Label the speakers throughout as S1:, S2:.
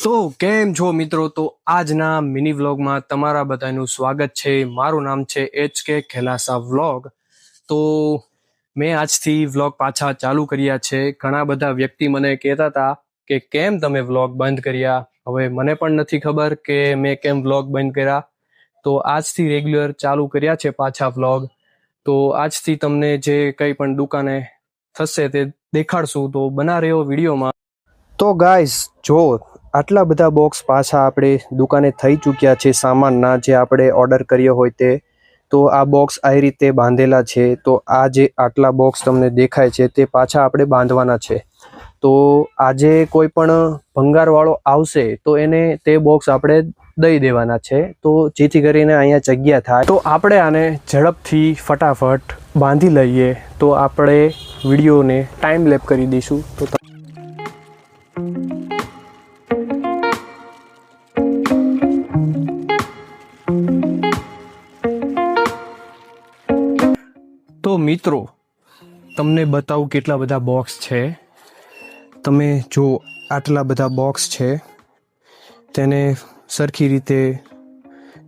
S1: તો કેમ છો મિત્રો? તો આજના મિની વ્લોગમાં તમારા બધાનું સ્વાગત છે. મારું નામ છે HK ખેલાસા વ્લોગ. તો મેં આજથી વ્લોગ પાછા ચાલુ કર્યા છે. ઘણા બધા વ્યક્તિ મને કહેતા હતા કે કેમ તમે વ્લોગ બંધ કર્યા. હવે મને પણ નથી ખબર કે મેં કેમ વ્લોગ બંધ કર્યા. તો આજથી રેગ્યુલર ચાલુ કર્યા છે પાછા વ્લોગ. તો આજથી તમને જે કંઈ પણ દુકાને થશે તે દેખાડશું. તો બના રહ્યો વિડીયોમાં. તો ગાઈસ જો આટલા બધા બોક્સ પાછા આપણે દુકાને થઈ ચૂક્યા છે સામાનના, જે આપણે ઓર્ડર કર્યો હોય તે. તો આ બોક્સ આ રીતે બાંધેલા છે. તો આ જે આટલા બોક્સ તમને દેખાય છે તે પાછા આપણે બાંધવાના છે. તો આજે કોઈ પણ ભંગારવાળો આવશે તો એને તે બોક્સ આપણે દઈ દેવાના છે, તો જેથી કરીને અહીંયા જગ્યા થાય. તો આપણે આને ઝડપથી ફટાફટ બાંધી લઈએ. તો આપણે વિડીયોને ટાઈમ લેપ કરી દઈશું. તો મિત્રો તમને બતાવું કેટલા બધા બોક્સ છે. તમે જો આટલા બધા બોક્સ છે, તેને સરખી રીતે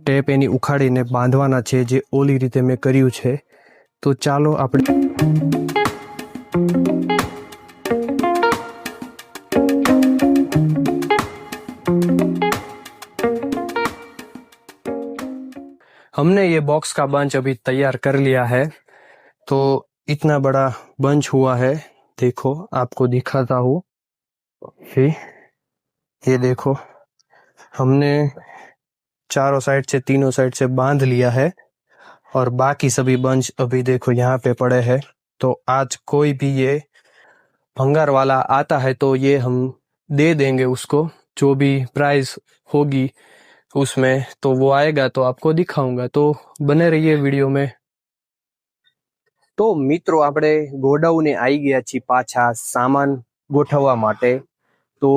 S1: ટેપ એની ઉખાડીને બાંધવાના છે, જે ઓલી રીતે મેં કર્યું છે. તો ચાલો આપણે हमने ये बॉक्स का बंच अभी तैयार कर लिया है. तो इतना बड़ा बंच हुआ है, देखो आपको दिखाता हूँ. ये देखो, हमने चारों साइड से तीनों साइड से बांध लिया है और बाकी सभी बंच अभी देखो यहाँ पे पड़े हैं. तो आज कोई भी ये भंगार वाला आता है तो ये हम दे देंगे उसको, जो भी प्राइस होगी उसमें. तो वो आएगा तो आपको दिखाऊंगा. तो बने रहिए वीडियो में. તો મિત્રો આપણે ગોડાઉને આવી ગયા છીએ પાછા સામાન ગોઠવવા માટે. તો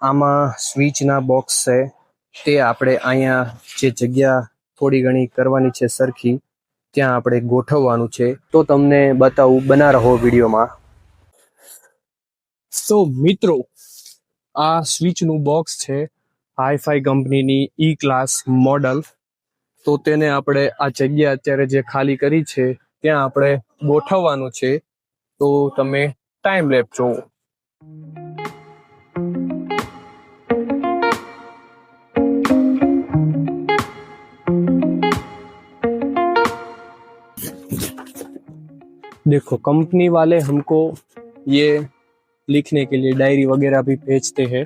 S1: આમાં સ્વિચના બોક્સ છે, તે આપણે અહીંયા જે જગ્યા થોડી ઘણી કરવાની છે સરખી, ત્યાં આપણે ગોઠવવાનું છે. તો તમને બતાવું, બના રહો વિડીયોમાં. તો મિત્રો આ સ્વિચનું બોક્સ છે, હાઈફાઈ કંપનીની ઈ ક્લાસ મોડલ. તો તેને આપણે આ જગ્યા અત્યારે જે ખાલી કરી છે ત્યાં આપણે ગોઠવવાનું છે. તો તમે ટાઈમ લેપ જોવો. देखो कंपनी वाले हमको ये लिखने के लिए डायरी वगैरह भी भेजते हैं